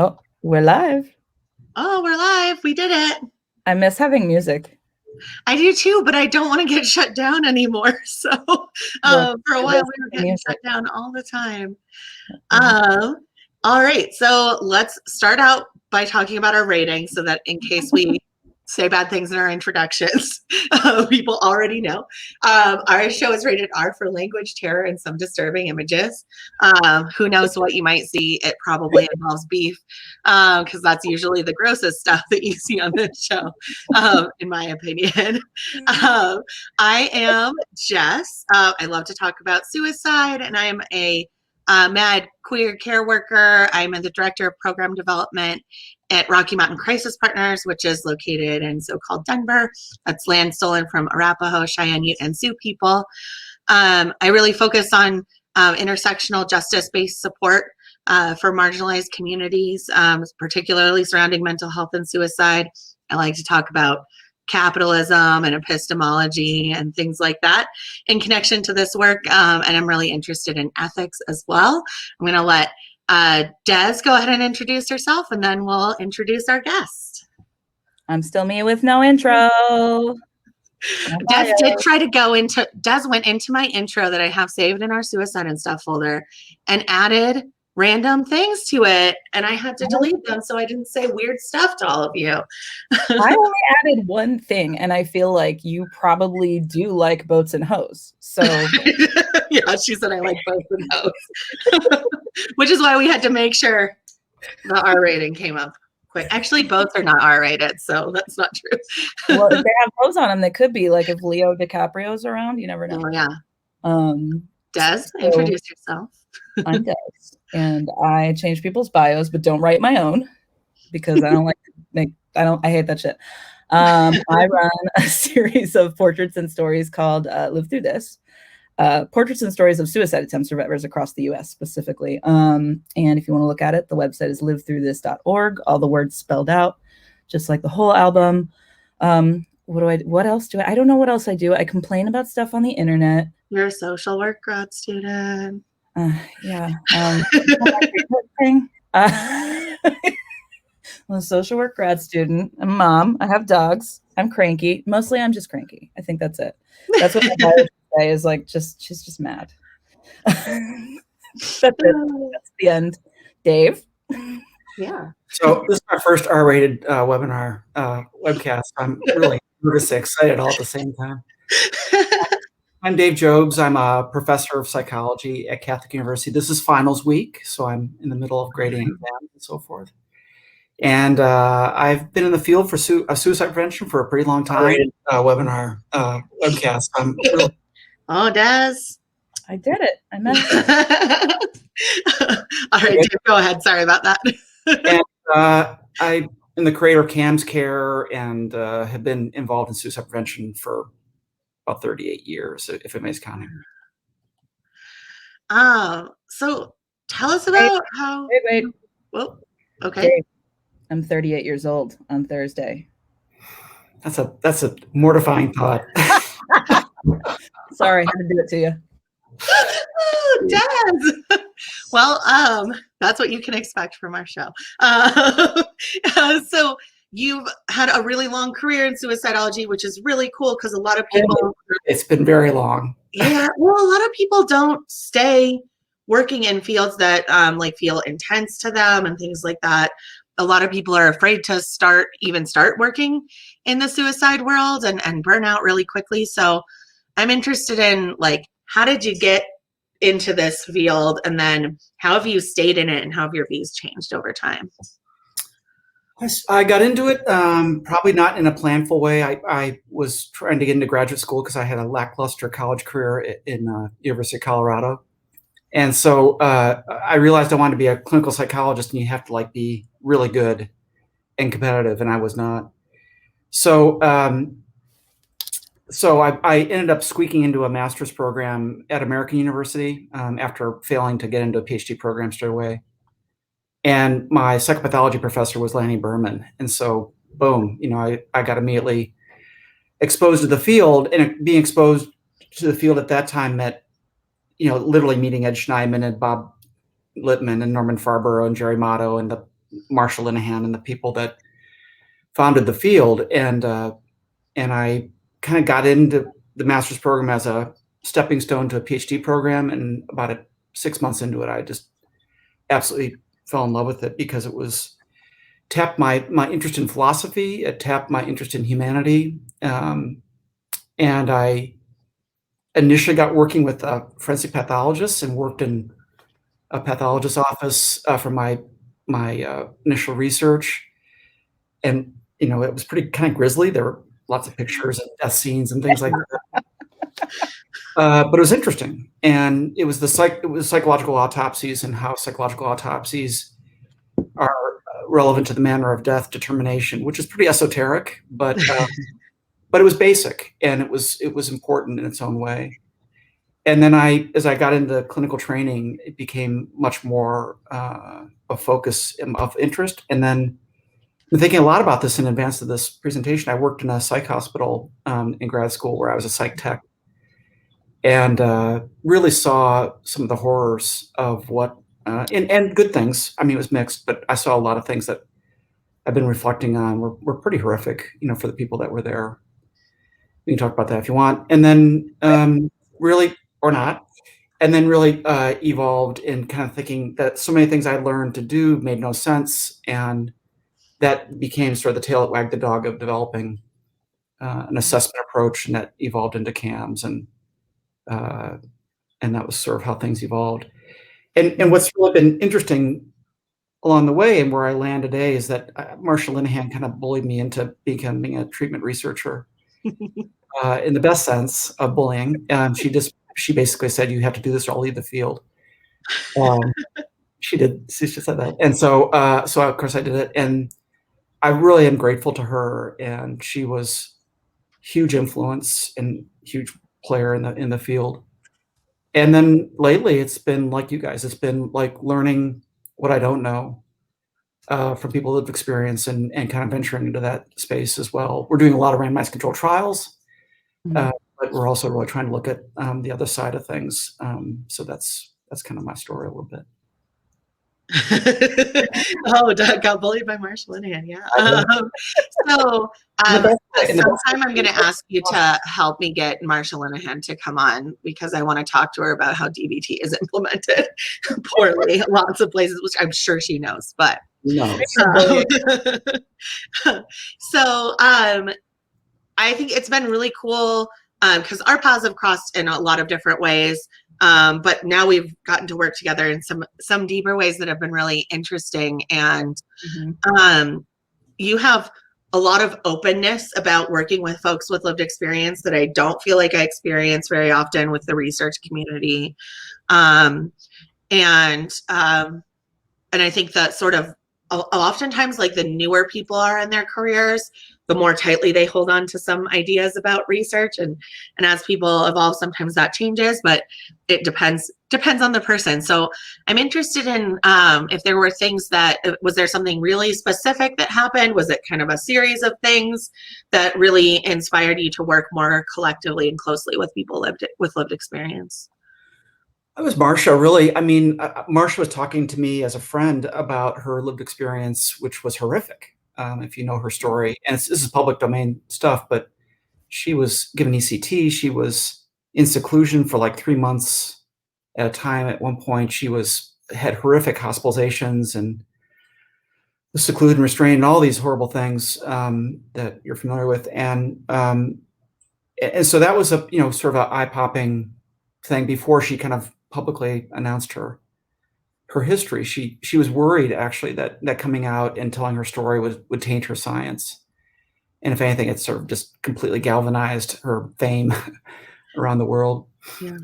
Oh, we're live. Oh, we're live. We did it. I miss having music. I do too, but I don't want to get shut down anymore. So for a while, we were getting shut down all the time. All right. So let's start out by talking about our rating so that in case we say bad things in our introductions, people already know. Our show is rated R for language, terror, and some disturbing images. Who knows what you might see? It probably involves beef because that's usually the grossest stuff that you see on this show, in my opinion. I am Jess. I love to talk about suicide, and I am a mad queer care worker. I'm the director of program development at Rocky Mountain Crisis Partners, which is located in so-called Denver. That's land stolen from Arapaho, Cheyenne, Ute, and Sioux people. I really focus on intersectional justice-based support for marginalized communities, particularly surrounding mental health and suicide. I like to talk about capitalism and epistemology and things like that in connection to this work. And I'm really interested in ethics as well. I'm going to let Des go ahead and introduce herself, and then we'll introduce our guest. I'm still me with no intro. Des went into my intro that I have saved in our suicide and stuff folder and added random things to it, and I had to delete them so I didn't say weird stuff to all of you. I only added one thing, and I feel like you probably do like boats and hoes. So yeah, she said I like boats and hoes, which is why we had to make sure the R rating came up quick. Actually, boats are not R rated, so that's not true. Well, if they have hoes on them, they could be. Like if Leo DiCaprio's around, you never know. Oh yeah. Des, introduce yourself. I'm Des, and I change people's bios, but don't write my own because I don't like to make. I hate that shit. I run a series of portraits and stories called Live Through This. Portraits and stories of suicide attempt survivors across the U.S. specifically. And if you want to look at it, the website is livethroughthis.org. All the words spelled out, just like the whole album. What else do I don't know what else I do. I complain about stuff on the internet. You're a social work grad student. Yeah. I'm a social work grad student. I'm a mom. I have dogs. I'm cranky. Mostly I'm just cranky. I think that's it. That's what my mother say is like, she's just mad. That's it. That's the end. Dave? Yeah. So this is my first R-rated webinar webcast. I'm really nervous and excited all at the same time. I'm Dave Jobs. I'm a professor of psychology at Catholic University. This is finals week, so I'm in the middle of grading exams and so forth. And I've been in the field for suicide prevention for a pretty long time. Webinar webcast. I'm really Oh, Des. I did it. I meant it. All right, Dave, go ahead. Sorry about that. And I'm in the creator of CAMS Care and have been involved in suicide prevention for about 38 years, if anybody's counting. So tell us about how. Wait. Well, okay. Dave, I'm 38 years old on Thursday. That's a mortifying thought. Sorry, I had to do it to you. Oh, Des. Well, that's what you can expect from our show. So you've had a really long career in suicidology, which is really cool because a lot of people. It's been very long. Yeah, well, a lot of people don't stay working in fields that feel intense to them and things like that. A lot of people are afraid to start working in the suicide world and burn out really quickly. So I'm interested in how did you get into this field, and then how have you stayed in it, and how have your views changed over time? I got into it probably not in a planful way. I was trying to get into graduate school because I had a lackluster college career in University of Colorado. And so I realized I wanted to be a clinical psychologist, and you have to be really good and competitive, and I was not. So I ended up squeaking into a master's program at American University after failing to get into a Ph.D. program straight away. And my psychopathology professor was Lanny Berman. And so, boom, I got immediately exposed to the field, and being exposed to the field at that time meant, literally meeting Ed Shneidman and Bob Littman and Norman Farborough and Jerry Motto and the Marshall Linehan and the people that founded the field. And I kind of got into the master's program as a stepping stone to a PhD program. And about 6 months into it, I just absolutely fell in love with it because it was tapped my interest in philosophy. It tapped my interest in humanity. And I initially got working with forensic pathologists and worked in a pathologist's office for my initial research. And, it was pretty kind of grisly. There were lots of pictures and death scenes and things like that. But it was interesting. And it was psychological autopsies and how psychological autopsies are relevant to the manner of death determination, which is pretty esoteric, but it was basic and it was important in its own way. And then as I got into clinical training, it became much more a focus of interest. And then I'm thinking a lot about this in advance of this presentation. I worked in a psych hospital in grad school where I was a psych tech, and really saw some of the horrors of what and good things. I mean, it was mixed, but I saw a lot of things that I've been reflecting on were pretty horrific, for the people that were there. We can talk about that if you want. And then really, or not, and then really evolved in kind of thinking that so many things I learned to do made no sense. And that became sort of the tail that wagged the dog of developing an assessment approach, and that evolved into CAMS. And that was sort of how things evolved. And what's really been interesting along the way and where I land today is that Marshall Linehan kind of bullied me into becoming a treatment researcher in the best sense of bullying. She basically said, you have to do this or I'll leave the field. She just said that. And so of course I did it. And I really am grateful to her. And she was huge influence and huge player in the field. And then lately it's been like you guys, it's been like learning what I don't know from people who have experience and kind of venturing into that space as well. We're doing a lot of randomized controlled trials, but we're also really trying to look at the other side of things. So that's kind of my story a little bit. Oh, Doug got bullied by Marshall Linehan. Yeah. Sometime I'm going to ask you to help me get Marshall Linehan to come on because I want to talk to her about how DBT is implemented poorly in lots of places, which I'm sure she knows. But so I think it's been really cool because our paths have crossed in a lot of different ways. But now we've gotten to work together in some deeper ways that have been really interesting. And you have a lot of openness about working with folks with lived experience that I don't feel like I experience very often with the research community. And I think that sort of oftentimes like the newer people are in their careers, the more tightly they hold on to some ideas about research. And as people evolve, sometimes that changes, but it depends on the person. So I'm interested in if there were things was there something really specific that happened? Was it kind of a series of things that really inspired you to work more collectively and closely with people with lived experience? It was Marcia, really. I mean, Marcia was talking to me as a friend about her lived experience, which was horrific. If you know her story, and this is public domain stuff, but she was given ECT. She was in seclusion for like 3 months at a time. At one point, she had horrific hospitalizations and was secluded and restrained, and all these horrible things that you're familiar with. And so that was a sort of an eye-popping thing before she kind of publicly announced her history. She was worried actually that coming out and telling her story would taint her science. And if anything, it sort of just completely galvanized her fame around the world. Yeah.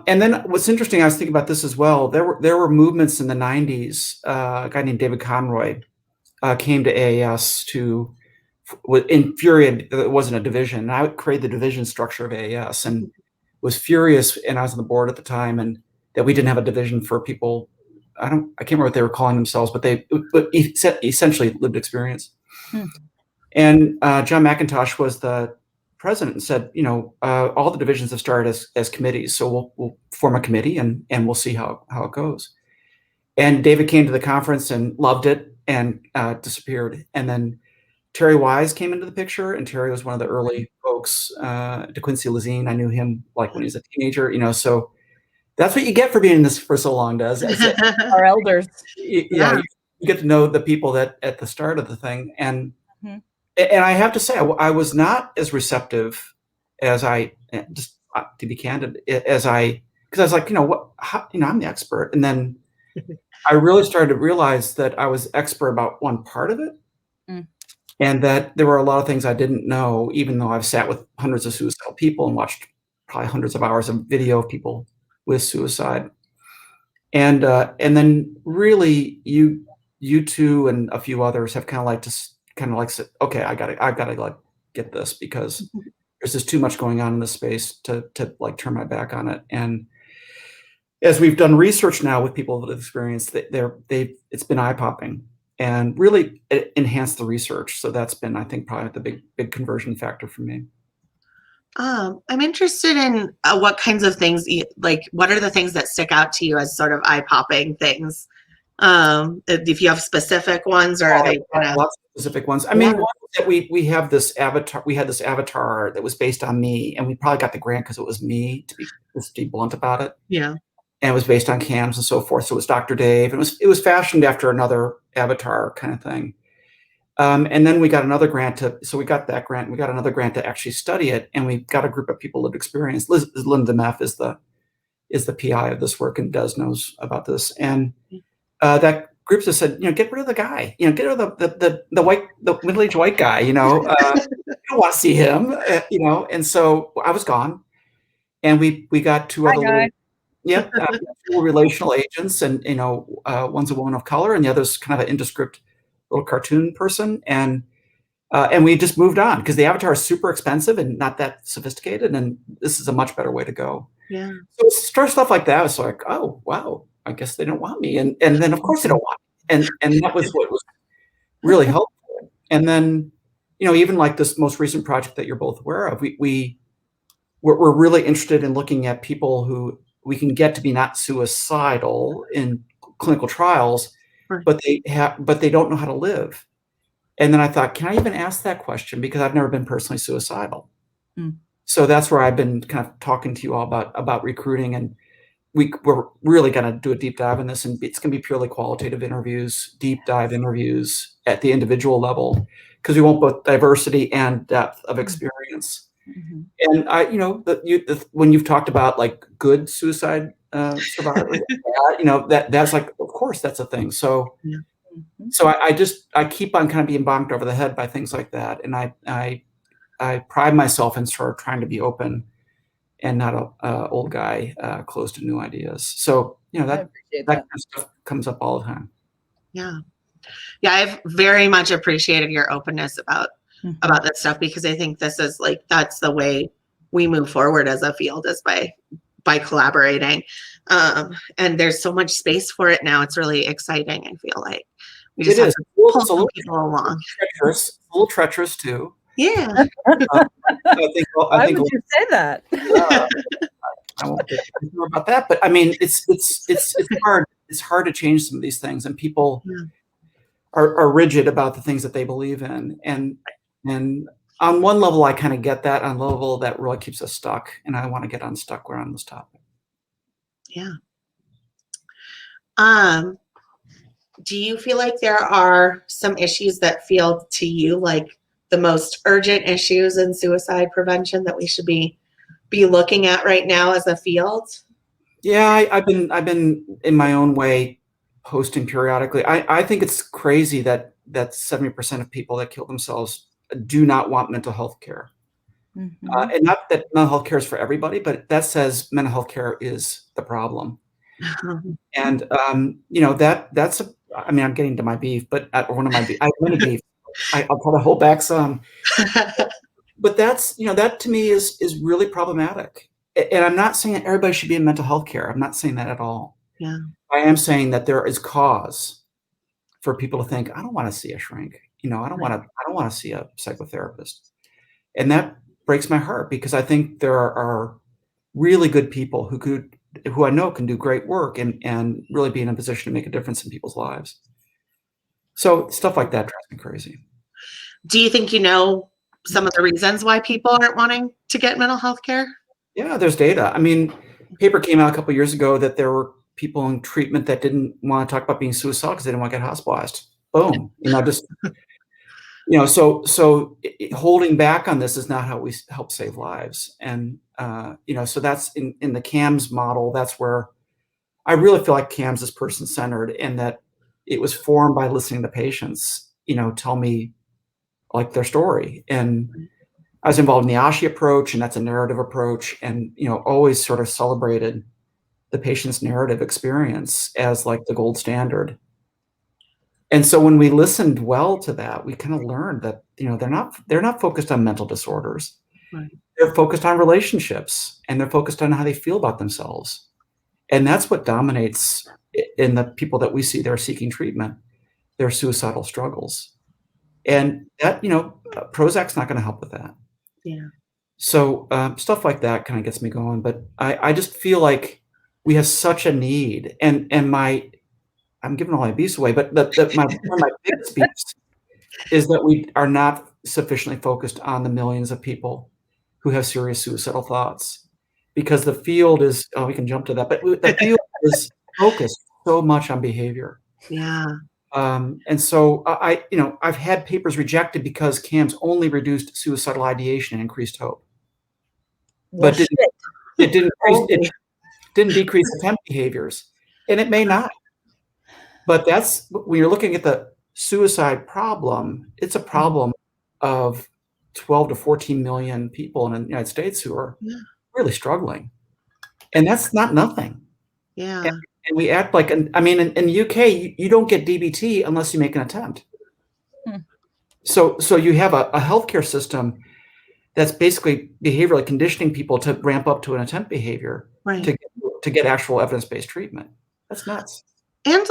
And then what's interesting, I was thinking about this as well. There were movements in the 90s. A guy named David Conroy came to AAS infuriated that it wasn't a division. And I would create the division structure of AAS and was furious. And I was on the board at the time, and that we didn't have a division for people. I can't remember what they were calling themselves, but essentially lived experience. And John McIntosh was the president and said, all the divisions have started as committees. So we'll form a committee and we'll see how it goes. And David came to the conference and loved it and disappeared. And then Terry Wise came into the picture, and Terry was one of the early folks. DeQuincy Lazine, I knew him like when he was a teenager, so that's what you get for being in this for so long, Des. Our elders. Yeah, you get to know the people that at the start of the thing. And I have to say, I was not as receptive as I, just to be candid, because I was like, I'm the expert. And then I really started to realize that I was expert about one part of it. And that there were a lot of things I didn't know, even though I've sat with hundreds of suicidal people and watched probably hundreds of hours of video of people with suicide. And then really you two and a few others have kind of said, okay, I've got to like get this, because there's just too much going on in this space to like turn my back on it. And as we've done research now with people that have experienced, it's been eye-popping and really enhanced the research. So that's been, I think, probably the big conversion factor for me. I'm interested in what kinds of things, like what are the things that stick out to you as sort of eye-popping things? If you have specific ones, or are they kind of lots of specific ones? I mean, one that we have this avatar. We had this avatar that was based on me, and we probably got the grant because it was me, to be blunt about it. Yeah. And it was based on cams and so forth. So it was Dr. Dave. And it was fashioned after another avatar kind of thing. And then we got another grant so we got that grant. And we got another grant to actually study it. And we got a group of people that experienced. Linda Meff is the PI of this work, and Des knows about this. And that group just said, get rid of the guy. Get rid of the middle-aged white guy. You don't want to see him. And so I was gone, and we got two other. Yep, relational agents, and one's a woman of color, and the other's kind of an indescript little cartoon person, and we just moved on because the avatar is super expensive and not that sophisticated, and this is a much better way to go. Yeah. So stuff like that was like, oh wow, I guess they don't want me, and then of course they don't want me, and that was what was really helpful. And then even like this most recent project that you're both aware of, we're really interested in looking at people who we can get to be not suicidal in clinical trials, but they don't know how to live. And then I thought, can I even ask that question? Because I've never been personally suicidal. So that's where I've been kind of talking to you all about recruiting, and we're really going to do a deep dive in this, and it's going to be purely qualitative interviews, deep dive interviews at the individual level, because we want both diversity and depth of experience. And when you've talked about like good suicide survivors, that's like, of course, that's a thing. So, I keep on kind of being bonked over the head by things like that, and I pride myself in sort of trying to be open and not a old guy closed to new ideas. So that kind of stuff comes up all the time. Yeah, I've very much appreciated your openness about this stuff, because I think this is like, that's the way we move forward as a field, is by collaborating. And there's so much space for it now. It's really exciting. I feel like we just have to pull some people along. Treacherous, a little treacherous too. Yeah. Why would you say that? I won't get more about that, but I mean, it's hard. It's hard to change some of these things, and people are rigid about the things that they believe in. And on one level, I kind of get that. On a level, that really keeps us stuck, and I want to get unstuck around this topic. Yeah. Do you feel like there are some issues that feel to you like the most urgent issues in suicide prevention that we should be looking at right now as a field? Yeah, I've been in my own way posting periodically. I think it's crazy that 70% of people that kill themselves do not want mental health care. And not that mental health care is for everybody, but that says mental health care is the problem. And that's I'm getting to my beef, but one of my beef. I have many beef. I'll try to hold back some. But that's that to me is really problematic. And I'm not saying that everybody should be in mental health care. I'm not saying that at all. Yeah. I am saying that there is cause for people to think, I don't want to see a shrink. I don't want to see a psychotherapist. And that breaks my heart, because I think there are really good people who I know can do great work and really be in a position to make a difference in people's lives. So stuff like that drives me crazy. Do you think you know some of the reasons why people aren't wanting to get mental health care? Yeah, there's data. I mean, paper came out a couple of years ago that there were people in treatment that didn't want to talk about being suicidal because they didn't want to get hospitalized. Boom. Just so holding back on this is not how we help save lives. And so that's in the CAMS model. That's where I really feel like CAMS is person-centered, and that it was formed by listening to patients, tell me like their story. And I was involved in the Ashi approach, and that's a narrative approach, and always sort of celebrated the patient's narrative experience as like the gold standard. And so when we listened well to that, we kind of learned that they're not focused on mental disorders. Right. They're focused on relationships, and they're focused on how they feel about themselves. And that's what dominates in the people that we see that are seeking treatment, their suicidal struggles. And that, Prozac's not going to help with that. Yeah. So stuff like that kind of gets me going. But I just feel like we have such a need. And I'm giving all my beefs away, but one of my biggest beefs is that we are not sufficiently focused on the millions of people who have serious suicidal thoughts. Because the field is, we can jump to that, but the field is focused so much on behavior. Yeah. And so I've had papers rejected because CAMS only reduced suicidal ideation and increased hope. But it didn't decrease attempt behaviors, and it may not. But that's when you're looking at the suicide problem, it's a problem of 12 to 14 million people in the United States who are really struggling. And that's not nothing. Yeah. And we act like, in the UK, you don't get DBT unless you make an attempt. So you have a healthcare system that's basically behaviorally conditioning people to ramp up to an attempt behavior to get actual evidence-based treatment. That's nuts. And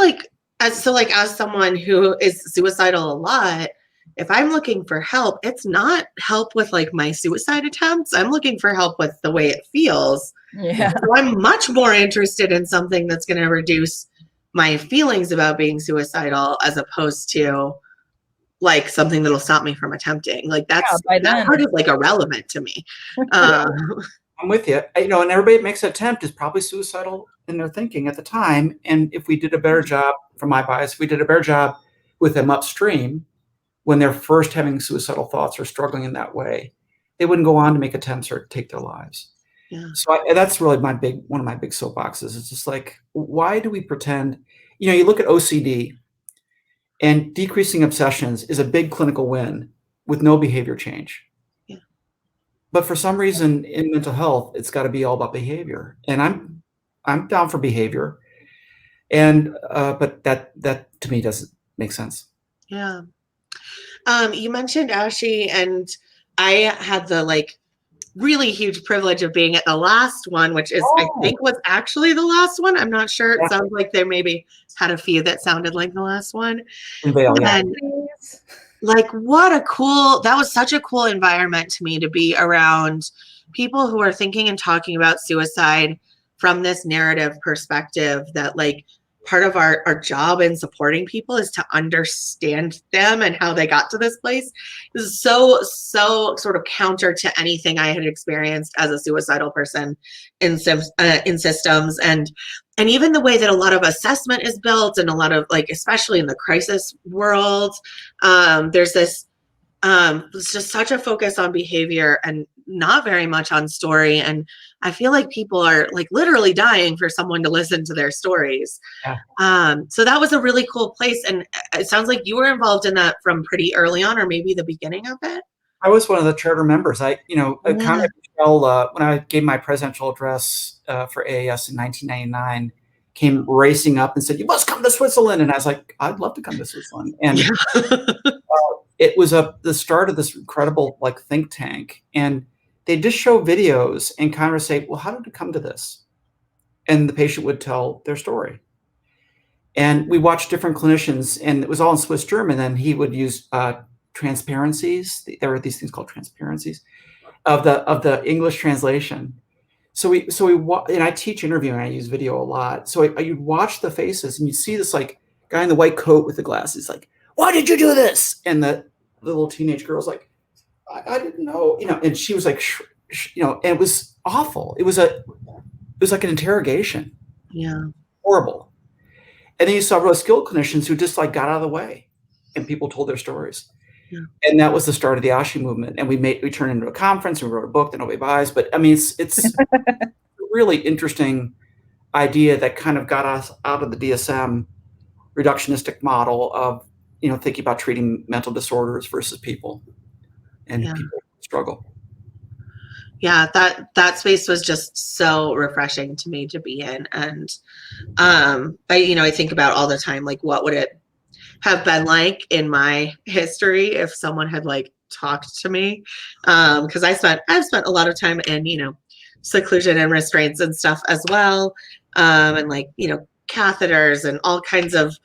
as someone who is suicidal a lot, if I'm looking for help, it's not help with my suicide attempts. I'm looking for help with the way it feels. Yeah. So I'm much more interested in something that's going to reduce my feelings about being suicidal as opposed to something that'll stop me from attempting. That part is irrelevant to me. I'm with you. And everybody that makes an attempt is probably suicidal in their thinking at the time. And if we did a better job, from my bias, if we did a better job with them upstream when they're first having suicidal thoughts or struggling in that way, they wouldn't go on to make attempts or take their lives. Yeah. So that's really one of my big soapboxes. It's just why do we pretend? You look at OCD, and decreasing obsessions is a big clinical win with no behavior change. Yeah. But for some reason in mental health, it's got to be all about behavior. And I'm down for behavior. And but that to me doesn't make sense. Yeah. You mentioned Ashi, and I had the really huge privilege of being at the last one, which is I think was actually the last one. I'm not sure. It sounds like there maybe had a few that sounded like the last one. And that was such a cool environment to me to be around people who are thinking and talking about suicide from this narrative perspective, that part of our job in supporting people is to understand them and how they got to this place. This is so sort of counter to anything I had experienced as a suicidal person in systems, and even the way that a lot of assessment is built, and a lot of especially in the crisis world, there's this it's just such a focus on behavior and not very much on story. And I feel like people are literally dying for someone to listen to their stories. Yeah. So that was a really cool place. And it sounds like you were involved in that from pretty early on, or maybe the beginning of it. I was one of the charter members. Conrad Michel, when I gave my presidential address for AAS in 1999, came racing up and said, "You must come to Switzerland." And I was like, "I'd love to come to Switzerland." And it was the start of this incredible think tank. And they just show videos and kind of say, "Well, how did it come to this?" And the patient would tell their story. And we watched different clinicians, and it was all in Swiss German. And he would use transparencies. There were these things called transparencies of the English translation. So and I teach interviewing. I use video a lot. So you'd watch the faces, and you'd see this guy in the white coat with the glasses, why did you do this? And the little teenage girl's like, I didn't know, and she was like, and it was awful. It was like an interrogation. Yeah. Horrible. And then you saw really skilled clinicians who just like got out of the way, and people told their stories. Yeah. And that was the start of the Ashi movement. And we turned into a conference, and we wrote a book that nobody buys. But I mean, it's a really interesting idea that kind of got us out of the DSM reductionistic model of, thinking about treating mental disorders versus people and people struggle. Yeah, that space was just so refreshing to me to be in. And I think about all the time, like, what would it have been like in my history if someone had like talked to me? Because I've spent a lot of time in, seclusion and restraints and stuff as well. And like, catheters and all kinds of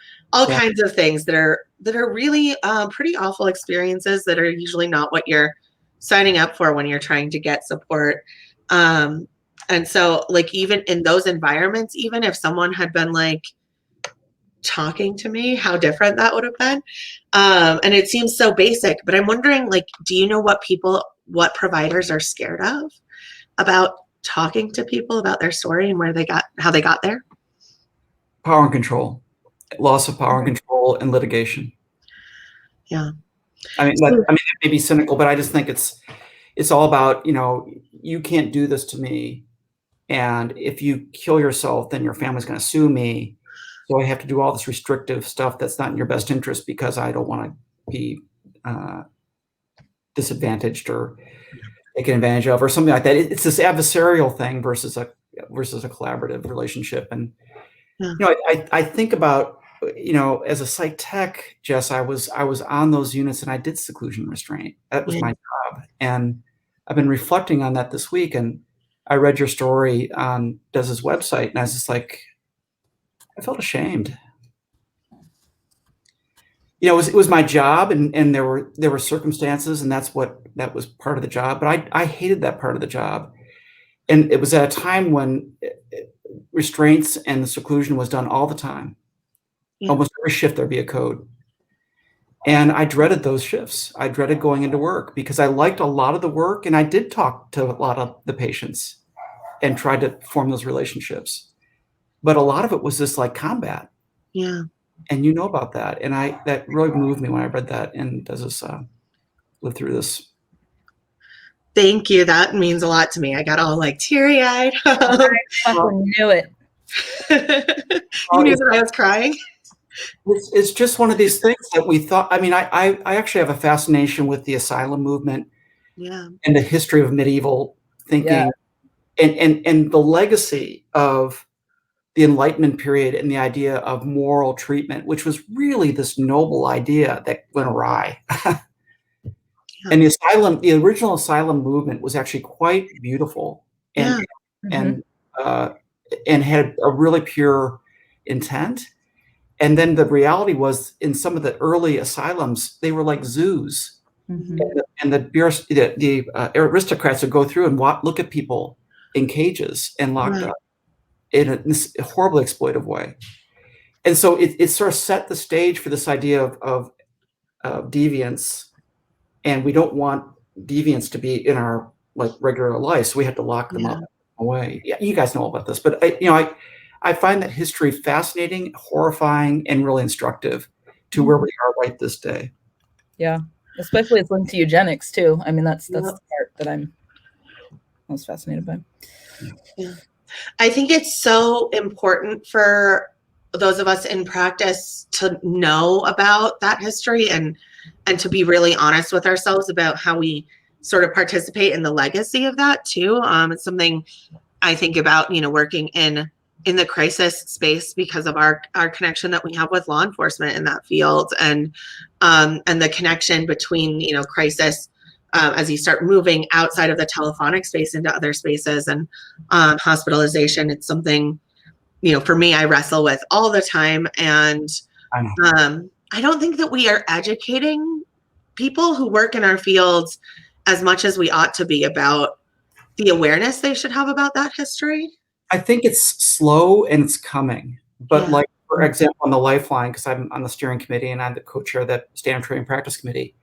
things that are really pretty awful experiences that are usually not what you're signing up for when you're trying to get support. And so like, even in those environments, even if someone had been like talking to me, how different that would have been. And it seems so basic, but I'm wondering, like, do you know what providers are scared of about talking to people about their story and how they got there? Power and control, loss of power and control, and litigation. Yeah. I mean, it may be cynical, but I just think it's all about, you can't do this to me. And if you kill yourself, then your family's going to sue me. So I have to do all this restrictive stuff that's not in your best interest because I don't want to be disadvantaged or taken advantage of or something like that. It's this adversarial thing versus a collaborative relationship. And, I think about, as a psych tech, Jess, I was on those units and I did seclusion restraint. That was my job. And I've been reflecting on that this week. And I read your story on Des's website, and I was just like, I felt ashamed. It was my job, and there were circumstances, and that was part of the job. But I hated that part of the job. And it was at a time when restraints and the seclusion was done all the time. Yeah. Almost every shift there'd be a code. And I dreaded those shifts. I dreaded going into work because I liked a lot of the work, and I did talk to a lot of the patients and tried to form those relationships. But a lot of it was just like combat. Yeah. And you know about that. And that really moved me when I read that and lived through this. Thank you. That means a lot to me. I got all like teary-eyed. I fucking knew it. You knew that I was crying? It's just one of these things that we thought. I mean, I actually have a fascination with the asylum movement, and the history of medieval thinking, and the legacy of the Enlightenment period and the idea of moral treatment, which was really this noble idea that went awry. And the original asylum movement was actually quite beautiful and had a really pure intent. And then the reality was, in some of the early asylums, they were like zoos, and the aristocrats would go through and look at people in cages and locked up in this horribly exploitive way. And so it sort of set the stage for this idea of deviance, and we don't want deviants to be in our like regular life, so we have to lock them up away. Yeah, you guys know all about this, but I find that history fascinating, horrifying, and really instructive to where we are right this day. Yeah, especially it's linked to eugenics too. I mean, that's the part that I'm most fascinated by. Yeah. I think it's so important for those of us in practice to know about that history and to be really honest with ourselves about how we sort of participate in the legacy of that too. It's something I think about, working in the crisis space because of our connection that we have with law enforcement in that field, and the connection between, crisis as you start moving outside of the telephonic space into other spaces, and hospitalization. It's something, for me, I wrestle with all the time. And I don't think that we are educating people who work in our fields as much as we ought to be about the awareness they should have about that history. I think it's slow and it's coming. But like for example, on the Lifeline, because I'm on the steering committee and I'm the co-chair of the Standard Training Practice Committee,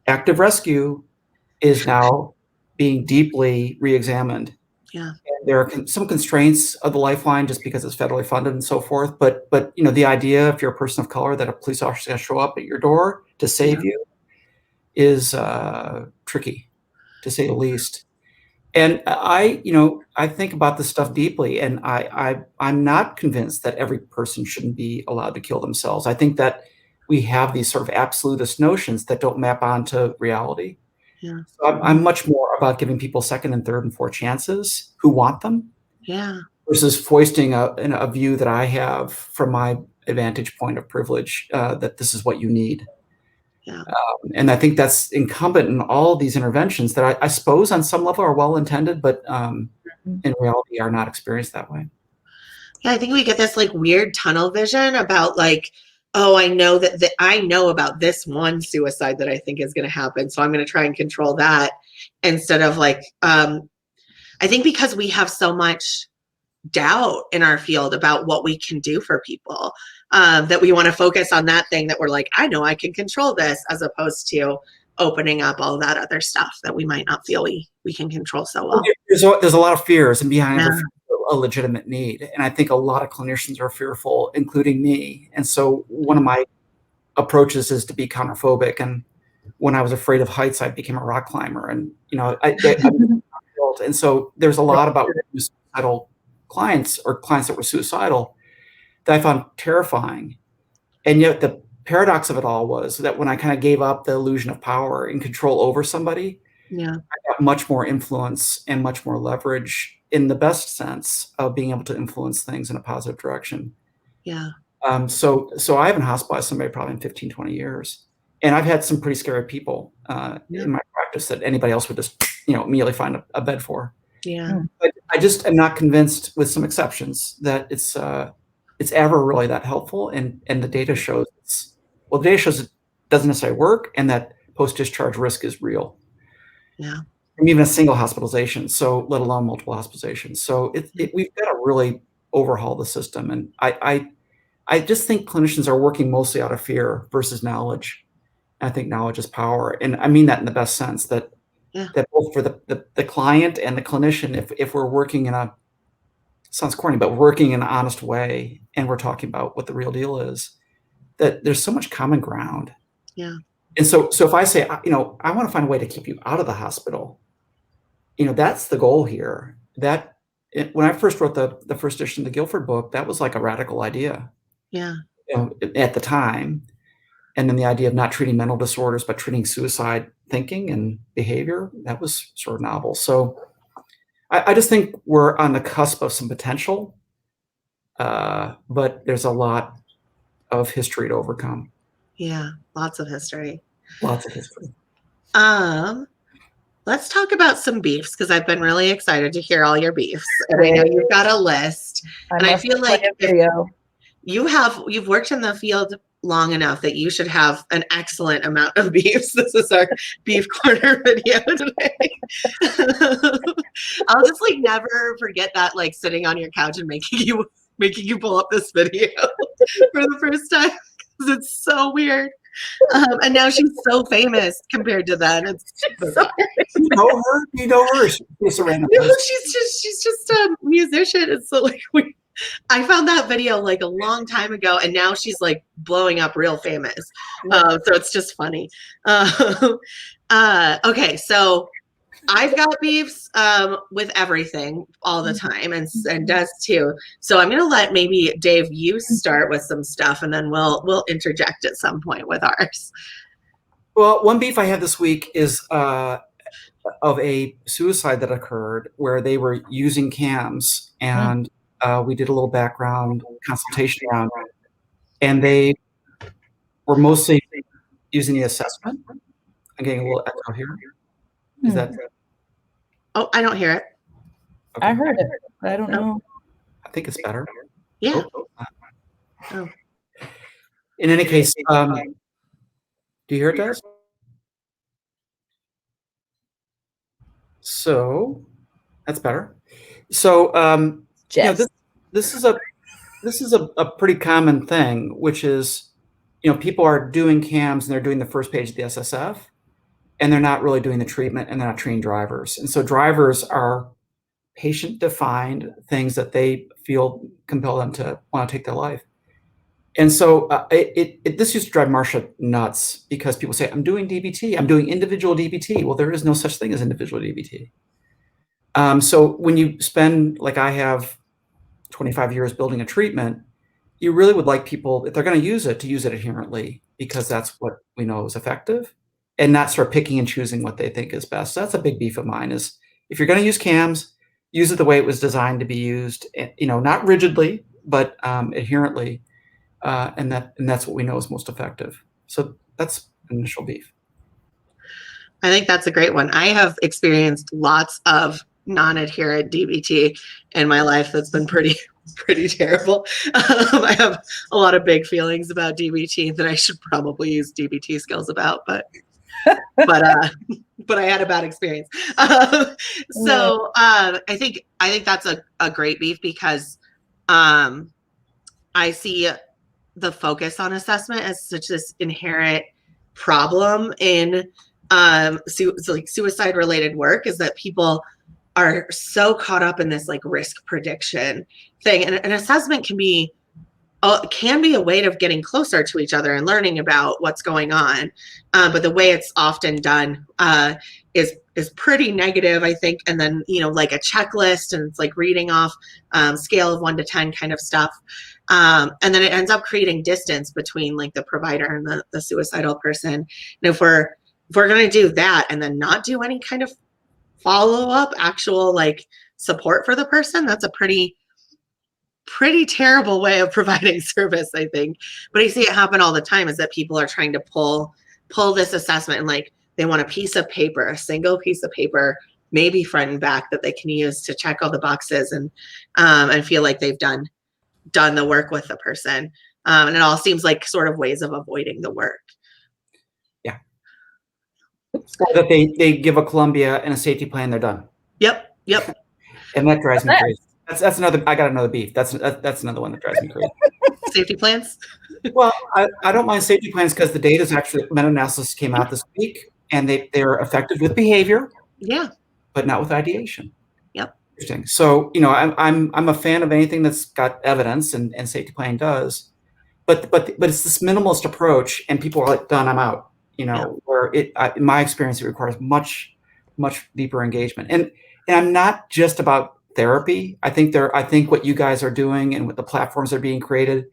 active rescue is now being deeply re-examined. Yeah. There are some constraints of the Lifeline just because it's federally funded and so forth. But you know, the idea, if you're a person of color, that a police officer is going to show up at your door to save you is tricky, to say the least. And I think about this stuff deeply, and I'm not convinced that every person shouldn't be allowed to kill themselves. I think that we have these sort of absolutist notions that don't map onto reality. Yeah. So I'm much more about giving people second and third and fourth chances who want them. Yeah. Versus foisting a view that I have from my vantage point of privilege, that this is what you need. Yeah. And I think that's incumbent in all of these interventions that I suppose on some level are well-intended, but in reality are not experienced that way. Yeah, I think we get this like weird tunnel vision about like, oh, I know that I know about this one suicide that I think is going to happen, so I'm going to try and control that, instead of like, I think because we have so much doubt in our field about what we can do for people, that we want to focus on that thing that we're like, I know I can control this, as opposed to opening up all that other stuff that we might not feel we can control so well. There's a lot of fears, and behind every fear, a legitimate need. And I think a lot of clinicians are fearful, including me. And so one of my approaches is to be counterphobic. And when I was afraid of heights, I became a rock climber. And, and so there's a lot about suicidal clients or clients that were suicidal that I found terrifying. And yet the paradox of it all was that when I kind of gave up the illusion of power and control over somebody, I got much more influence and much more leverage, in the best sense of being able to influence things in a positive direction. Yeah. So I haven't hospitalized somebody probably in 15, 20 years. And I've had some pretty scary people in my practice that anybody else would just, immediately find a bed for. Yeah. But I just am not convinced, with some exceptions, that it's ever really that helpful. And the data shows the data shows it doesn't necessarily work, and that post-discharge risk is real. Yeah. And even a single hospitalization, so let alone multiple hospitalizations. So we've got to really overhaul the system. And I just think clinicians are working mostly out of fear versus knowledge. And I think knowledge is power. And I mean that in the best sense, that both for the client and the clinician, if we're working sounds corny, but working in an honest way, and we're talking about what the real deal is, that there's so much common ground. Yeah. And so if I say, I want to find a way to keep you out of the hospital, that's the goal here. When I first wrote the first edition of the Guilford book, that was like a radical idea. Yeah. At the time. And then the idea of not treating mental disorders, but treating suicide thinking and behavior, that was sort of novel. So I just think we're on the cusp of some potential, but there's a lot of history to overcome. Yeah, lots of history. Lots of history. Let's talk about some beefs, because I've been really excited to hear all your beefs, and I know you've got a list. I feel like you've worked in the field long enough that you should have an excellent amount of beefs. This is our beef corner video today. I'll just like never forget that, like sitting on your couch and making you pull up this video for the first time, because it's so weird. And now she's so famous compared to then. It's so you know her. She's a random person. She's just a musician. It's so like I found that video like a long time ago, and now she's like blowing up real famous. So it's just funny. Okay, so I've got beefs with everything all the time, and Des too. So I'm gonna let maybe Dave, you start with some stuff, and then we'll interject at some point with ours. Well, one beef I had this week is of a suicide that occurred where they were using cams, and we did a little background consultation around it, and they were mostly using the assessment. I'm getting a little echo here. Is that? Oh, I don't hear it. Okay. I heard it, but I don't know. I think it's better. Yeah. Oh. In any case, do you hear it, Des? So that's better. So, Jess. this is a this is a pretty common thing, which is, people are doing CAMs and they're doing the first page of the SSF, and they're not really doing the treatment, and they're not treating drivers. And so drivers are patient-defined things that they feel compel them to want to take their life. And so this used to drive Marcia nuts, because people say, I'm doing DBT, I'm doing individual DBT. Well, there is no such thing as individual DBT. So when you spend, like I have, 25 years building a treatment, you really would like people, if they're going to use it, to use it adherently, because that's what we know is effective, and not sort of picking and choosing what they think is best. So that's a big beef of mine, is if you're going to use CAMs, use it the way it was designed to be used, not rigidly, but adherently. And that's what we know is most effective. So that's an initial beef. I think that's a great one. I have experienced lots of non-adherent DBT in my life. That's been pretty terrible. I have a lot of big feelings about DBT that I should probably use DBT skills about, but I had a bad experience. I think that's a great beef, because I see the focus on assessment as such this inherent problem in suicide related work, is that people are so caught up in this like risk prediction thing, and an assessment can be a way of getting closer to each other and learning about what's going on, but the way it's often done is pretty negative, I think. And then like a checklist, and it's like reading off scale of 1 to 10 kind of stuff, and then it ends up creating distance between like the provider and the suicidal person. And if we're going to do that and then not do any kind of follow-up, actual like support for the person, that's a pretty terrible way of providing service, I think. But I see it happen all the time, is that people are trying to pull this assessment, and like they want a piece of paper, a single piece of paper, maybe front and back, that they can use to check all the boxes and feel like they've done the work with the person. And it all seems like sort of ways of avoiding the work. Yeah. Or that they give a Columbia and a safety plan, they're done. Yep. And that drives me crazy. That's another. I got another beef. That's another one that drives me crazy. Safety plans. Well, I don't mind safety plans, because the data is actually, meta-analysis came out this week, and they're effective with behavior. Yeah. But not with ideation. Yep. Interesting. So I'm a fan of anything that's got evidence, and safety planning does, but it's this minimalist approach, and people are like, done, I'm out. Where in my experience, it requires much deeper engagement, and I'm not just about therapy. I think what you guys are doing, and what the platforms that are being created,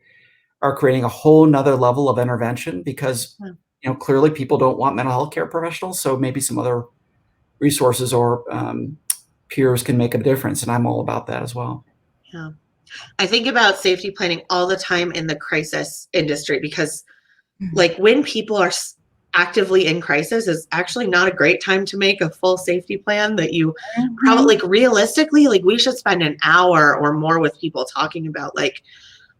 are creating a whole nother level of intervention, because clearly people don't want mental health care professionals. So maybe some other resources or peers can make a difference, and I'm all about that as well. Yeah, I think about safety planning all the time in the crisis industry, because like when people are actively in crisis is actually not a great time to make a full safety plan. That you probably, like, realistically, like we should spend an hour or more with people talking about like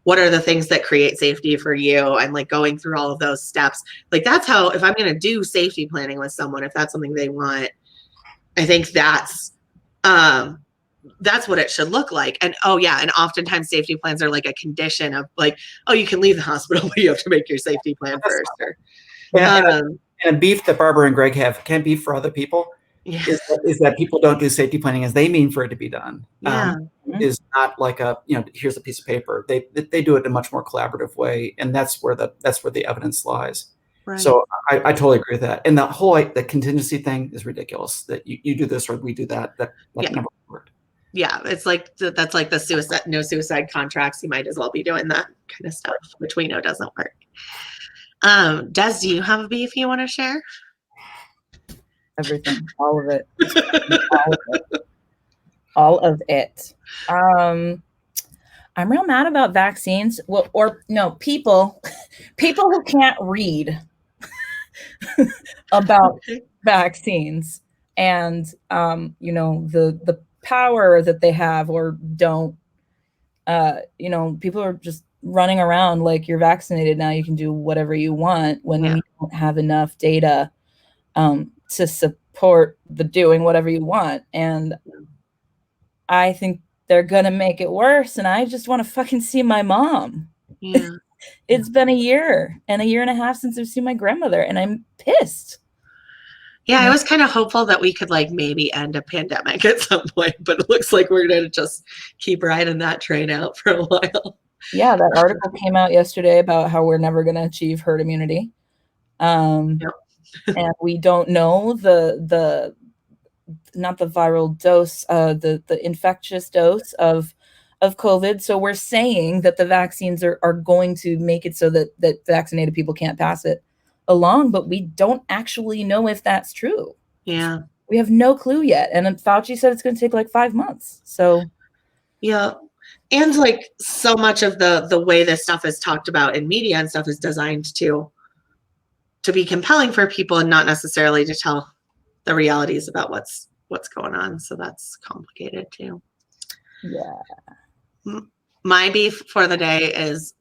what are the things that create safety for you, and like going through all of those steps. Like that's how, if I'm going to do safety planning with someone, if that's something they want, I think that's what it should look like. And and oftentimes safety plans are like a condition of like, you can leave the hospital, but you have to make your safety plan first. And a beef that Barbara and Greg have, can't be for other people, is that people don't do safety planning as they mean for it to be done. Is not like here's a piece of paper. They do it in a much more collaborative way, and that's where the evidence lies. Right. So I totally agree with that. And the whole the contingency thing is ridiculous. That you do this or we do that. That never worked. Yeah, it's like that's like the no suicide contracts. You might as well be doing that kind of stuff, which we know doesn't work. Des, do you have a beef you want to share? Everything, all of it, all of it. I'm real mad about vaccines. Well, or no, people who can't read about vaccines, and the power that they have or don't. People are just running around like, you're vaccinated now, you can do whatever you want, when we don't have enough data to support the doing whatever you want. And I think they're gonna make it worse, and I just want to fucking see my mom. Yeah. It's been a year and a half since I've seen my grandmother, and I'm pissed. Yeah, I was kind of hopeful that we could like maybe end a pandemic at some point, but it looks like we're going to just keep riding that train out for a while. Yeah, that article came out yesterday about how we're never going to achieve herd immunity. And we don't know the not the viral dose, the infectious dose of COVID. So we're saying that the vaccines are going to make it so that vaccinated people can't pass it along, but we don't actually know if that's true. Yeah. We have no clue yet. And Fauci said it's going to take like 5 months. So yeah. And like so much of the way this stuff is talked about in media and stuff is designed to be compelling for people and not necessarily to tell the realities about what's going on. So that's complicated too. Yeah. My beef for the day is,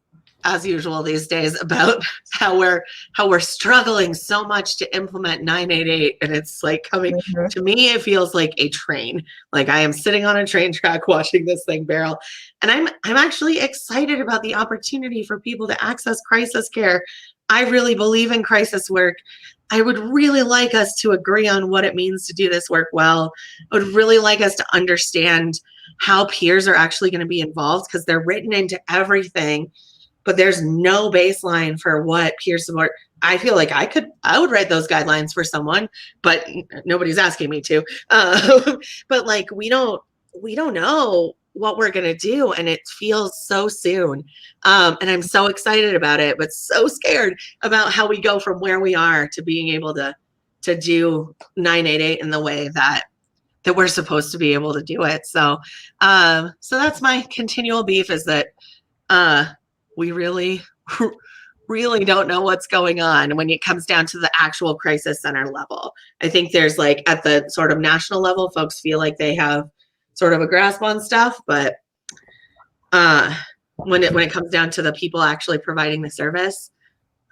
as usual these days, about how we're struggling so much to implement 988, and it's like coming to me, it feels like a train. Like I am sitting on a train track watching this thing barrel, and I'm actually excited about the opportunity for people to access crisis care. I really believe in crisis work. I would really like us to agree on what it means to do this work well. I would really like us to understand how peers are actually going to be involved, because they're written into everything, but there's no baseline for what peer support. I feel like I would write those guidelines for someone, but nobody's asking me to. But like, we don't know what we're going to do, and it feels so soon. And I'm so excited about it, but so scared about how we go from where we are to being able to do 988 in the way that we're supposed to be able to do it. So, so that's my continual beef, is that, we really don't know what's going on when it comes down to the actual crisis center level. I think there's like at the sort of national level, folks feel like they have sort of a grasp on stuff, but when it comes down to the people actually providing the service,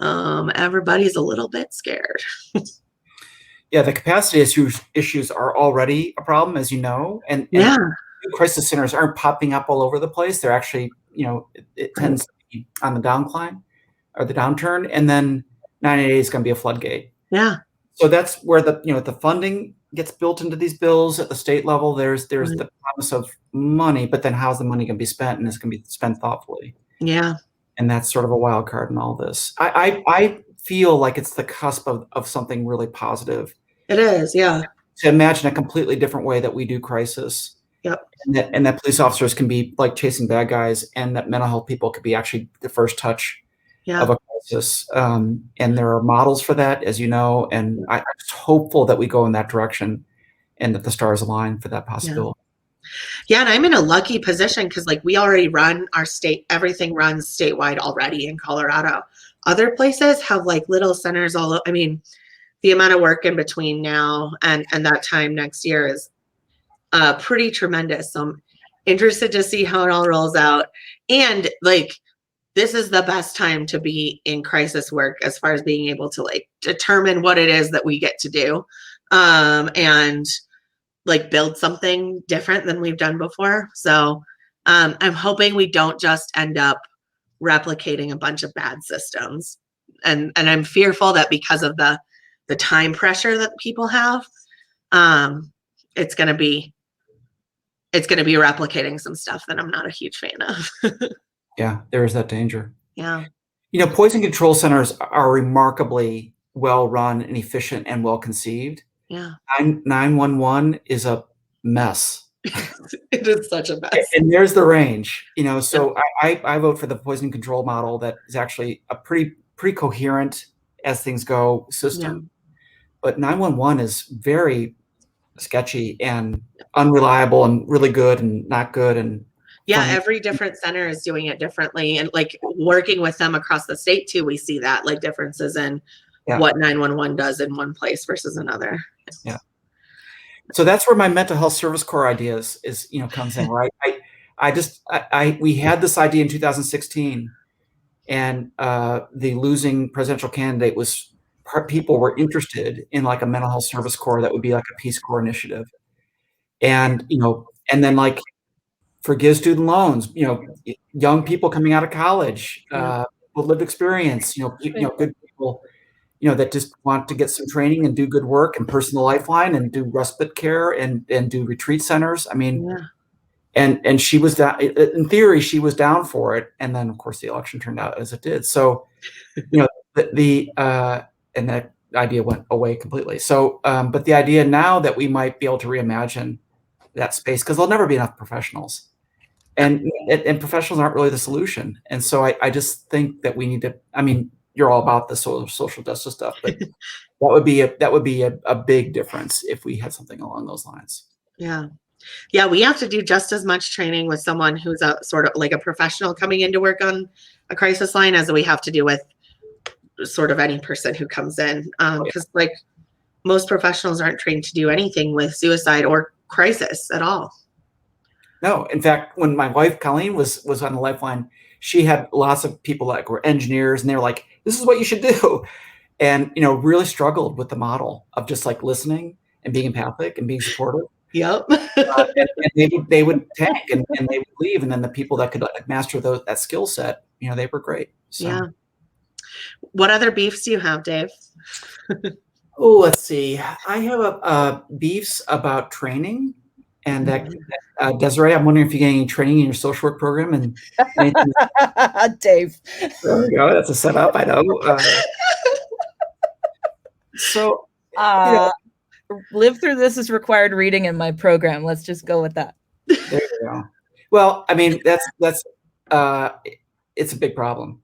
everybody's a little bit scared. Yeah, the capacity issues are already a problem, as you know, and crisis centers aren't popping up all over the place. They're actually, it tends to be on the downcline or the downturn, and then 988 is going to be a floodgate. Yeah. So that's where the funding gets built into these bills at the state level. There's the promise of money, but then how's the money going to be spent, and it's going to be spent thoughtfully. Yeah. And that's sort of a wild card in all this. I feel like it's the cusp of something really positive. It is, yeah. To imagine a completely different way that we do crisis. Yep. And that police officers can be like chasing bad guys, and that mental health people could be actually the first touch of a crisis. And there are models for that, as you know, and I'm just hopeful that we go in that direction and that the stars align for that possibility. Yeah, and I'm in a lucky position because like we already run our state, everything runs statewide already in Colorado. Other places have like little centers all over. I mean, the amount of work in between now and that time next year is pretty tremendous. So I'm interested to see how it all rolls out. And like, this is the best time to be in crisis work as far as being able to like determine what it is that we get to do, and like build something different than we've done before. So I'm hoping we don't just end up replicating a bunch of bad systems. And I'm fearful that because of the time pressure that people have, it's going to be replicating some stuff that I'm not a huge fan of. Yeah, there is that danger. Yeah. Poison control centers are remarkably well run and efficient and well conceived. Yeah. 911 is a mess. It is such a mess. And there's the range, so I vote for the poison control model that is actually a pretty coherent as things go system. Yeah. But 911 is very sketchy and unreliable and really good and not good. And every different center is doing it differently. And like working with them across the state too, we see that like differences in what 911 does in one place versus another. Yeah. So that's where my mental health service corps ideas comes in, right? We had this idea in 2016, and the losing presidential candidate people were interested in like a mental health service corps that would be like a Peace Corps initiative. And, and then like forgive student loans, young people coming out of college, with lived experience, good people, that just want to get some training and do good work, and personal lifeline and do respite care and do retreat centers. I mean, and she was down, in theory, she was down for it. And then of course the election turned out as it did. So, and that idea went away completely. So, but the idea now that we might be able to reimagine that space, because there'll never be enough professionals, and professionals aren't really the solution. And so I just think that we need to, I mean, you're all about the social justice stuff, but that would be a big difference if we had something along those lines. Yeah, we have to do just as much training with someone who's a sort of like a professional coming in to work on a crisis line as we have to do with sort of any person who comes in. Because like most professionals aren't trained to do anything with suicide or crisis at all. No, in fact, when my wife Colleen was on the Lifeline, she had lots of people that were engineers, and they were like, "This is what you should do," and really struggled with the model of just like listening and being empathic and being supportive. Yep. And they would tank and they would leave, and then the people that could master that skill set, they were great. So. Yeah. What other beefs do you have, Dave? Oh, let's see. I have beefs about training, and that Dese'Rae, I'm wondering if you get any training in your social work program. And Dave, there we go. That's a setup. I know. So, live through this is required reading in my program. Let's just go with that. There you go. Well, I mean, that's it's a big problem.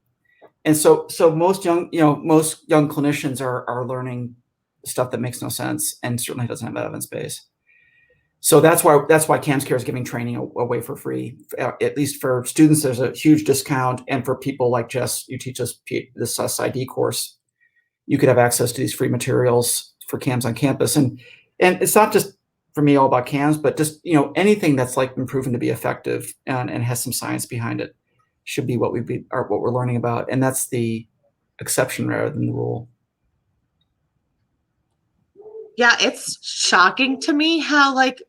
And so most young clinicians are learning stuff that makes no sense and certainly doesn't have evidence base. So that's why CAMS Care is giving training away for free. At least for students, there's a huge discount, and for people like Jess, you teach us this ID course, you could have access to these free materials for CAMS on campus. And it's not just for me all about CAMS, but just anything that's like been proven to be effective and has some science behind it should be what we're learning about, and that's the exception rather than the rule. Yeah, it's shocking to me how like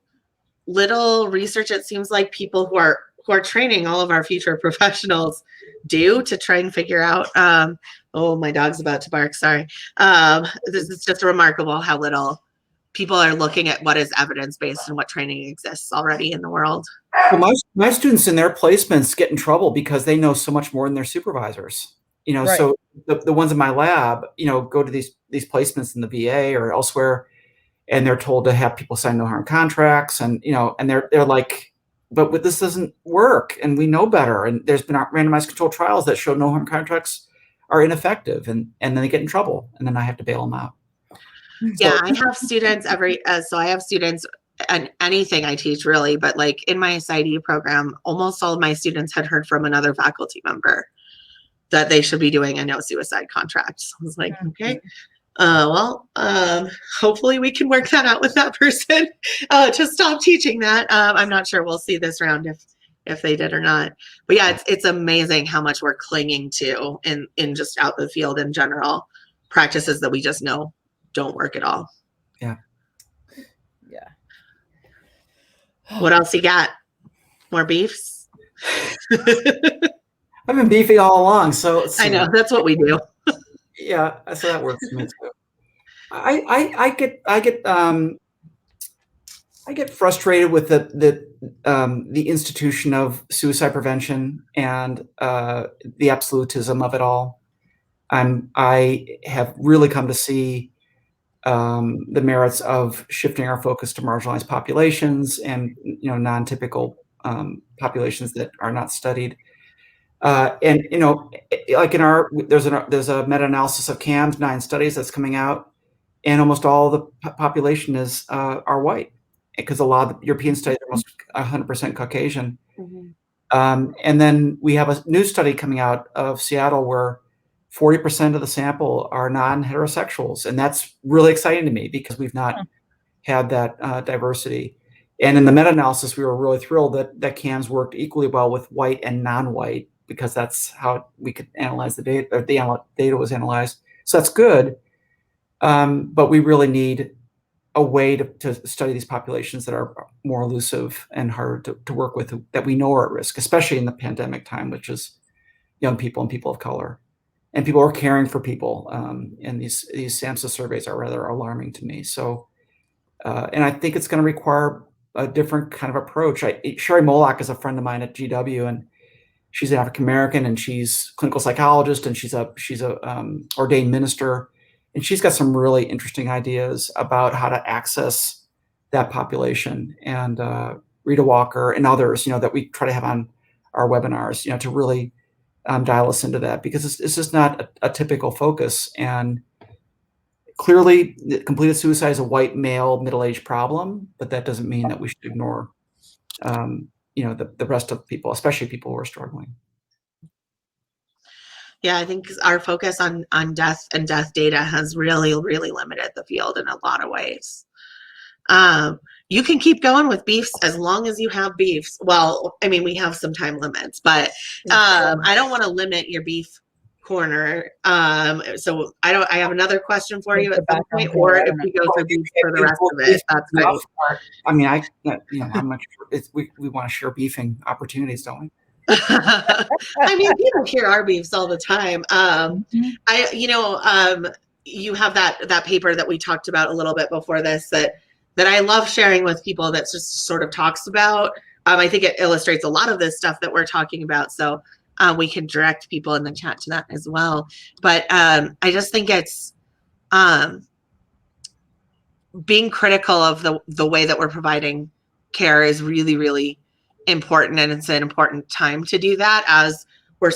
little research it seems like people who are training all of our future professionals do to try and figure out. Oh, my dog's about to bark. Sorry. This is just remarkable how little people are looking at what is evidence-based and what training exists already in the world. Well, my students in their placements get in trouble because they know so much more than their supervisors. Right. So the ones in my lab, go to these placements in the VA or elsewhere, and they're told to have people sign no harm contracts, and and they're like, but this doesn't work, and we know better. And there's been randomized controlled trials that show no harm contracts are ineffective, and then they get in trouble, and then I have to bail them out. Yeah, so I have students so I have students and anything I teach really, but like in my SID program, almost all of my students had heard from another faculty member that they should be doing a no suicide contract. So I was like, okay, hopefully we can work that out with that person to stop teaching that. I'm not sure we'll see this round if they did or not. But yeah, it's amazing how much we're clinging to in just out the field in general, practices that we just know don't work at all. Yeah. What else you got? More beefs? I've been beefing all along, so I know that's what we do. Yeah, so that works for me too. I get frustrated with the institution of suicide prevention and the absolutism of it all. I have really come to see the merits of shifting our focus to marginalized populations and non-typical populations that are not studied. And like there's a meta-analysis of CAMS, 9 studies that's coming out, and almost all the population are white, because a lot of the European studies are almost 100% Caucasian. Mm-hmm. And then we have a new study coming out of Seattle where 40% of the sample are non-heterosexuals, and that's really exciting to me because we've not had that diversity. And in the meta-analysis, we were really thrilled that CAMS worked equally well with white and non-white, because that's how we could analyze the data, or the data was analyzed. So that's good. But we really need a way to study these populations that are more elusive and harder to work with, that we know are at risk, especially in the pandemic time, which is young people and people of color. And people are caring for people. And these SAMHSA surveys are rather alarming to me. So, and I think it's going to require a different kind of approach. Sherry Moloch is a friend of mine at GW, and she's an African American, and she's a clinical psychologist, and she's a ordained minister, and she's got some really interesting ideas about how to access that population. And Rita Walker and others, that we try to have on our webinars, to really dial us into that, because it's just not a typical focus. And clearly, completed suicide is a white male middle-aged problem, but that doesn't mean that we should ignore the rest of people, especially people who are struggling. Yeah, I think our focus on death and death data has really, really limited the field in a lot of ways. You can keep going with beefs as long as you have beefs. Well, I mean, we have some time limits, but I don't want to limit your beef corner. So I have another question for you at some point, or if we go through beef for the rest of it, that's great. I mean, I'm not sure. We want to share beefing opportunities, don't we? I mean, people hear our beefs all the time. You have that paper that we talked about a little bit before this that I love sharing with people, that just sort of talks about. I think it illustrates a lot of this stuff that we're talking about. So we can direct people in the chat to that as well. But I just think it's being critical of the way that we're providing care is really, really important. And it's an important time to do that, as we're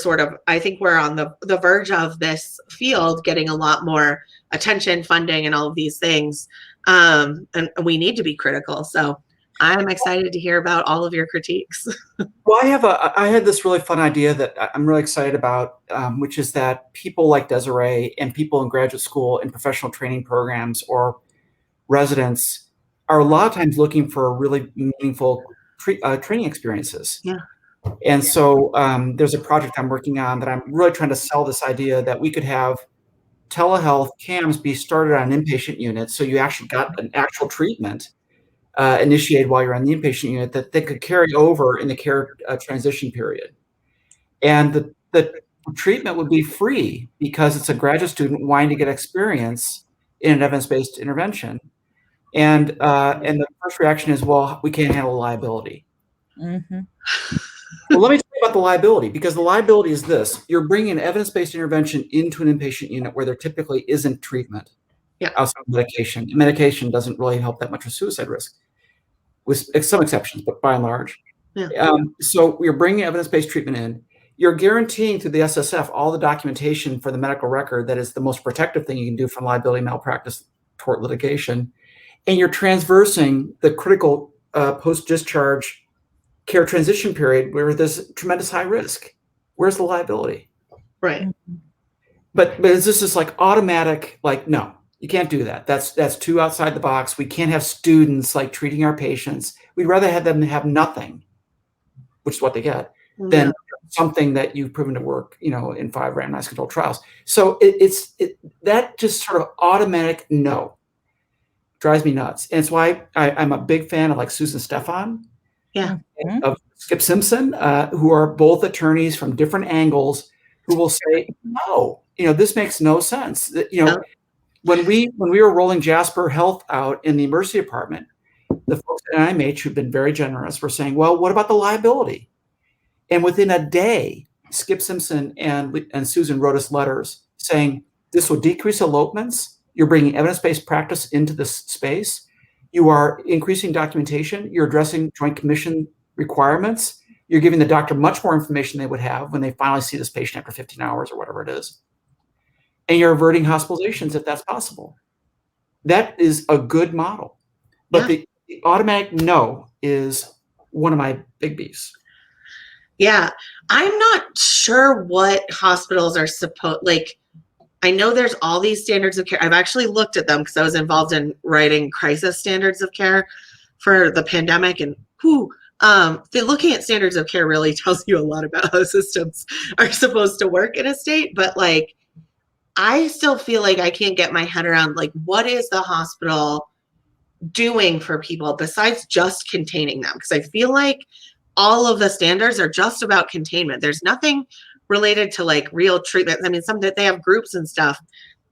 I think we're on the verge of this field getting a lot more attention, funding, and all of these things. And we need to be critical. So I'm excited to hear about all of your critiques. Well, I had this really fun idea that I'm really excited about, which is that people like Dese'Rae and people in graduate school and professional training programs or residents are a lot of times looking for really meaningful training experiences. Yeah. And so there's a project I'm working on that I'm really trying to sell this idea that we could have telehealth CAMs be started on an inpatient unit. So you actually got an actual treatment initiated while you're on the inpatient unit that they could carry over in the care transition period. And the treatment would be free because it's a graduate student wanting to get experience in an evidence-based intervention. And the first reaction is, well, we can't handle liability. Mm-hmm. Well, let me tell you about the liability, because the liability is this. You're bringing an evidence-based intervention into an inpatient unit where there typically isn't treatment outside of medication. Medication doesn't really help that much with suicide risk, with some exceptions, but by and large. Yeah. So we're bringing evidence-based treatment in. You're guaranteeing through the SSF all the documentation for the medical record that is the most protective thing you can do from liability, malpractice, tort litigation. And you're transversing the critical post-discharge care transition period where there's tremendous high risk. Where's the liability? Right. But is this just like automatic, like, no, you can't do that. That's too outside the box. We can't have students like treating our patients. We'd rather have them have nothing, which is what they get, than something that you've proven to work, in 5 randomized controlled trials. So that just sort of automatic no drives me nuts. And it's why I'm a big fan of like Susan Stephan, of Skip Simpson, who are both attorneys from different angles, who will say, no, this makes no sense. When we were rolling Jasper Health out in the emergency department, the folks at NIMH, who've been very generous, were saying, well, what about the liability? And within a day, Skip Simpson and Susan wrote us letters saying, this will decrease elopements. You're bringing evidence-based practice into this space. You are increasing documentation. You're addressing Joint Commission requirements. You're giving the doctor much more information they would have when they finally see this patient after 15 hours or whatever it is. And you're averting hospitalizations if that's possible. That is a good model. But the automatic no is one of my big beefs. Yeah. I'm not sure what hospitals are I know there's all these standards of care. I've actually looked at them because I was involved in writing crisis standards of care for the pandemic. And looking at standards of care really tells you a lot about how systems are supposed to work in a state. But I still feel like I can't get my head around what is the hospital doing for people besides just containing them? Because I feel like all of the standards are just about containment. There's nothing related to like real treatment. I mean, some that they have groups and stuff,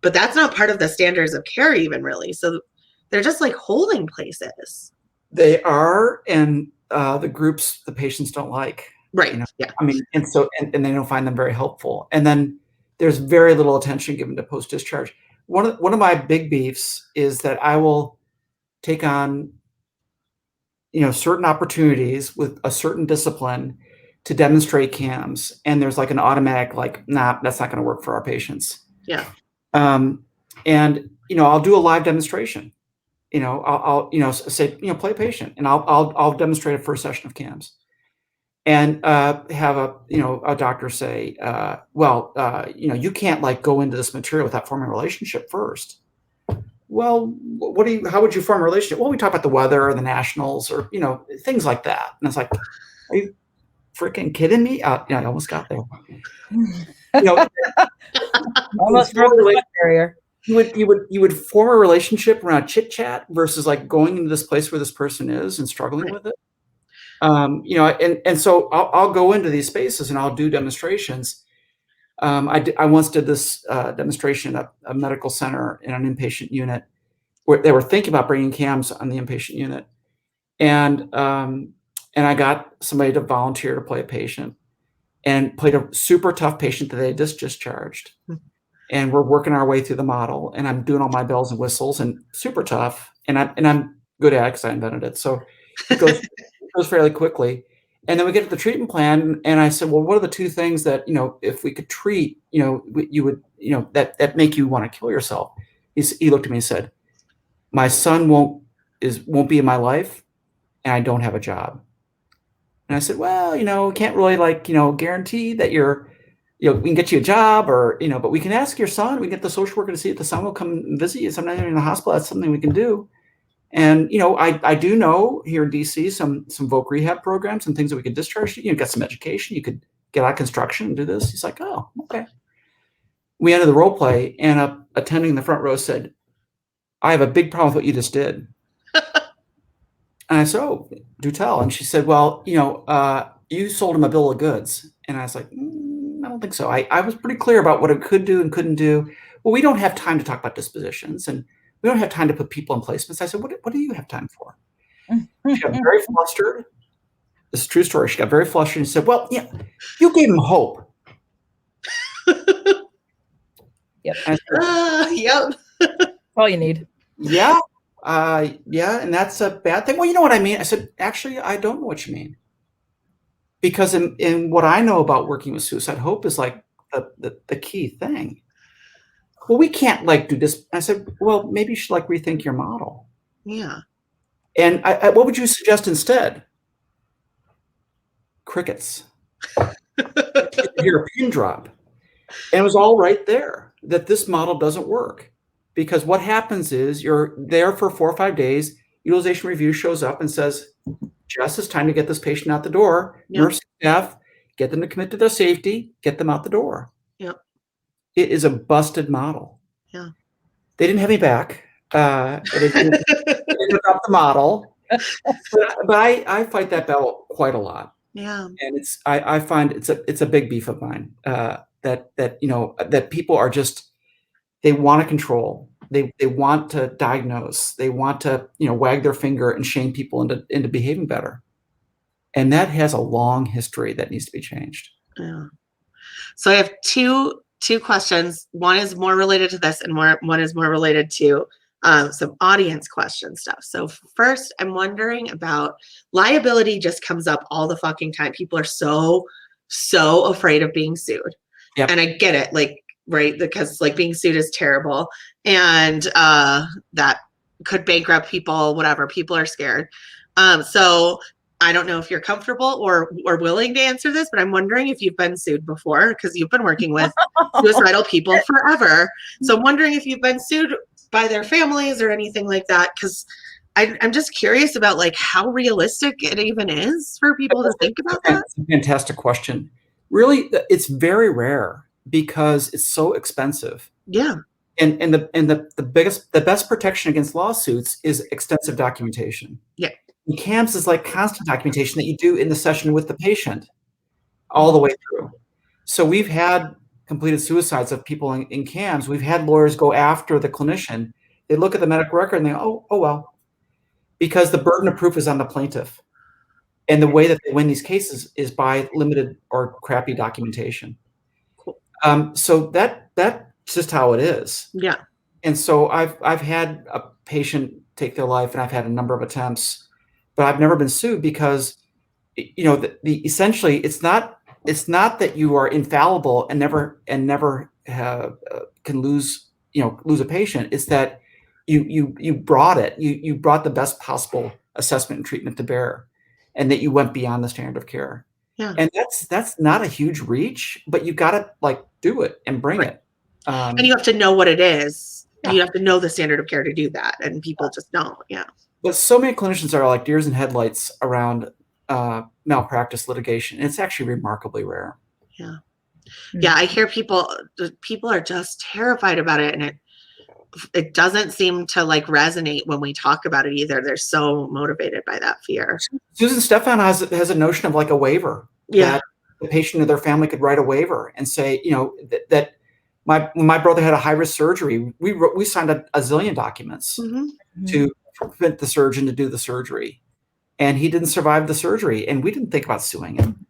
but that's not part of the standards of care even really. So they're just like holding places. They are, and the groups the patients don't like. Right. You know? Yeah. I mean, and they don't find them very helpful. And then there's very little attention given to post-discharge. One of my big beefs is that I will take on, certain opportunities with a certain discipline to demonstrate CAMs, and there's like an automatic like, nah, that's not going to work for our patients. Yeah. And I'll do a live demonstration. I'll say, play patient, and I'll demonstrate a first session of CAMs, and have a doctor say, you can't like go into this material without forming a relationship first. Well, how would you form a relationship? Well, we talk about the weather or the nationals or, things like that. And it's like, are you freaking kidding me? I almost got there. Almost broke the barrier. You would form a relationship around chit chat versus like going into this place where this person is and struggling with it. And so I'll go into these spaces and I'll do demonstrations. I once did this demonstration at a medical center in an inpatient unit where they were thinking about bringing CAMs on the inpatient unit. And I got somebody to volunteer to play a patient and played a super tough patient that they just discharged. And we're working our way through the model, and I'm doing all my bells and whistles and super tough. And I'm good at it because I invented it. So it goes fairly quickly. And then we get to the treatment plan, and I said, well, what are the two things that, if we could treat, you would, that make you want to kill yourself? He looked at me and said, my son won't be in my life, and I don't have a job. And I said, well, we can't really guarantee that we can get you a job or, but we can ask your son, we can get the social worker to see if the son will come and visit you sometime in the hospital. That's something we can do. And, I do know here in DC, some voc rehab programs and things that we could discharge you. Get some education. You could get out of construction and do this. He's like, oh, okay. We ended the role play, and attending in the front row said, I have a big problem with what you just did. And I said, oh, do tell. And she said, well, you sold him a bill of goods. And I was like, I don't think so. I was pretty clear about what it could do and couldn't do. Well, we don't have time to talk about dispositions, and we don't have time to put people in placements. I said, what do you have time for? She got very flustered. This is a true story. She got very flustered and said, well, yeah, you gave him hope. Yep. Yep. That's all you need. Yeah. And that's a bad thing. Well, you know what I mean? I said, actually, I don't know what you mean. Because in what I know about working with suicide, hope is like the key thing. Well, we can't do this. I said, well, maybe you should rethink your model. Yeah. And what would you suggest instead? Crickets. You hear a pin drop. And it was all right there that this model doesn't work. Because what happens is you're there for 4 or 5 days, utilization review shows up and says, Jess, it's time to get this patient out the door. Yep. Nurse staff, get them to commit to their safety, get them out the door. Yep. It is a busted model. Yeah. They didn't have me back. They didn't adopt the model. But I fight that battle quite a lot. Yeah. And I find it's a big beef of mine that people are just, they want to control. They want to diagnose. They want to, wag their finger and shame people into behaving better. And that has a long history that needs to be changed. Yeah. So I have two questions. One is more related to this, and one is more related to some audience question stuff. So first, I'm wondering about liability. Just comes up all the fucking time. People are so afraid of being sued. Yep. And I get it. Right, because being sued is terrible, and that could bankrupt people, whatever. People are scared. So I don't know if you're comfortable or willing to answer this, but I'm wondering if you've been sued before, because you've been working with suicidal people forever. So I'm wondering if you've been sued by their families or anything like that, because I'm just curious about how realistic it even is for people to think about that. That's a fantastic question. Really, it's very rare. Because it's so expensive. Yeah. The best protection against lawsuits is extensive documentation. Yeah. And CAMS is like constant documentation that you do in the session with the patient all the way through. So we've had completed suicides of people in CAMS. We've had lawyers go after the clinician. They look at the medical record and they go, oh well, because the burden of proof is on the plaintiff. And the way that they win these cases is by limited or crappy documentation. So that's just how it is. Yeah. And so I've had a patient take their life, and I've had a number of attempts, but I've never been sued because, essentially it's not that you are infallible and never can lose a patient. It's that you brought it. You brought the best possible assessment and treatment to bear, and that you went beyond the standard of care. Yeah. And that's not a huge reach, but you got to do it and bring it. And you have to know what it is. Yeah. You have to know the standard of care to do that, and people just don't. Yeah. But so many clinicians are like deers in headlights around malpractice litigation. And it's actually remarkably rare. Yeah. Yeah. I hear people are just terrified about it, and it doesn't seem to resonate when we talk about it either. They're so motivated by that fear. Susan Stephan has a notion of a waiver. Yeah. That the patient or their family could write a waiver and say, that my brother had a high risk surgery. We signed a zillion documents to prevent the surgeon to do the surgery, and he didn't survive the surgery, and we didn't think about suing him.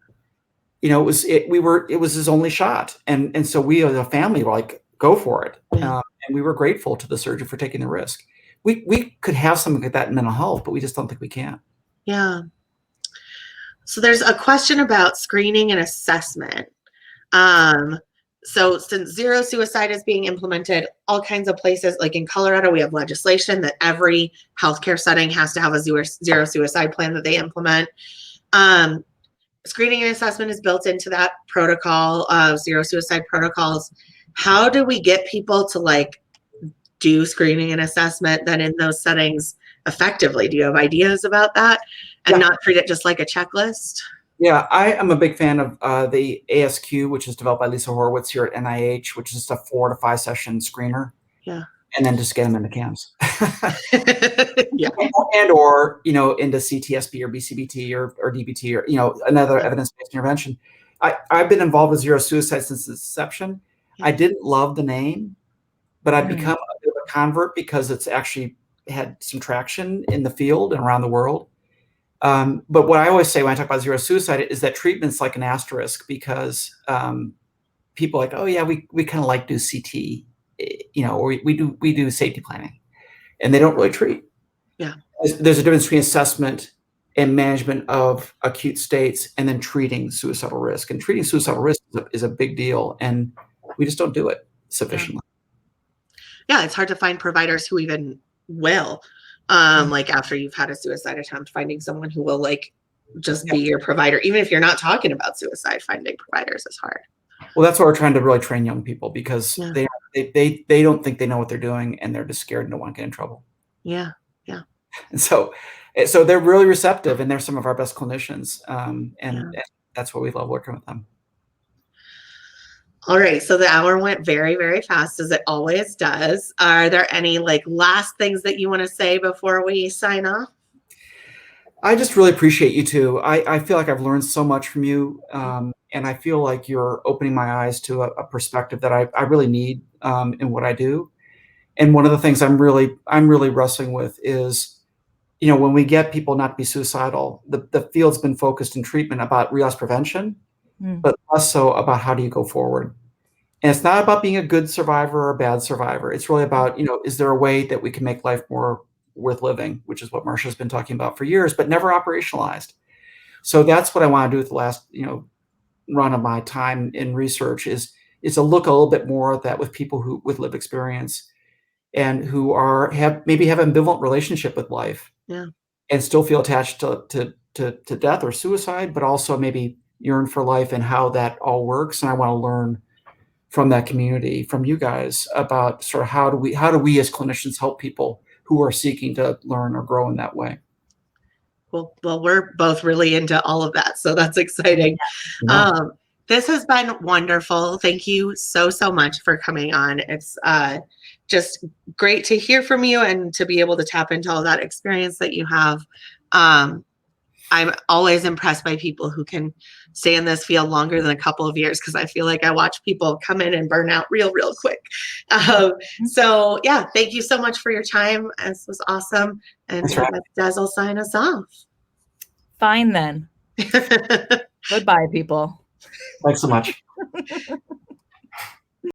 It was his only shot, and so we as a family were like, go for it. Yeah. And we were grateful to the surgeon for taking the risk. We could have something like that in mental health, but we just don't think we can. Yeah. So there's a question about screening and assessment. So since zero suicide is being implemented, all kinds of places, like in Colorado, we have legislation that every healthcare setting has to have a zero suicide plan that they implement. Screening and assessment is built into that protocol of zero suicide protocols. How do we get people to do screening and assessment then in those settings effectively? Do you have ideas about that? And not treat it just like a checklist? Yeah, I am a big fan of the ASQ, which is developed by Lisa Horowitz here at NIH, which is just a 4 to 5 session screener. Yeah. And then just get them into CAMS. Yeah. or into CTSP or BCBT or DBT or, another evidence-based intervention. I've been involved with zero suicide since its inception. Yeah. I didn't love the name, but I've become a bit of a convert because it's actually had some traction in the field and around the world. But what I always say when I talk about zero suicide is that treatment's like an asterisk because people are like, oh yeah, we kind of do CT, or we do safety planning, and they don't really treat. Yeah. There's a difference between assessment and management of acute states and then treating suicidal risk. And treating suicidal risk is a big deal, and we just don't do it sufficiently. Yeah, it's hard to find providers who even will. After you've had a suicide attempt, finding someone who will just be your provider, even if you're not talking about suicide, finding providers is hard. Well, that's why we're trying to really train young people because they don't think they know what they're doing, and they're just scared and don't want to get in trouble. Yeah. Yeah. And so they're really receptive, and they're some of our best clinicians. And that's why we love working with them. All right. So the hour went very, very fast, as it always does. Are there any last things that you want to say before we sign off? I just really appreciate you two. I feel like I've learned so much from you. And I feel like you're opening my eyes to a perspective that I really need in what I do. And one of the things I'm really wrestling with is, when we get people not to be suicidal, the field's been focused in treatment about relapse prevention, but less so about how do you go forward. And it's not about being a good survivor or a bad survivor. It's really about, is there a way that we can make life more worth living, which is what Marsha's been talking about for years, but never operationalized. So that's what I want to do with the last, run of my time in research is to look a little bit more at that with people who with lived experience and who have ambivalent relationship with life, and still feel attached to death or suicide, but also maybe yearn for life and how that all works. And I want to learn from that community, from you guys, about sort of how do we as clinicians help people who are seeking to learn or grow in that way. Well, we're both really into all of that, so that's exciting. This has been wonderful. Thank you so much for coming on. It's just great to hear from you and to be able to tap into all that experience that you have. I'm always impressed by people who can stay in this field longer than a couple of years, because I feel like I watch people come in and burn out real quick. So yeah, thank you so much for your time. This was awesome. And Des will sign us off. Fine then. Goodbye, people. Thanks so much.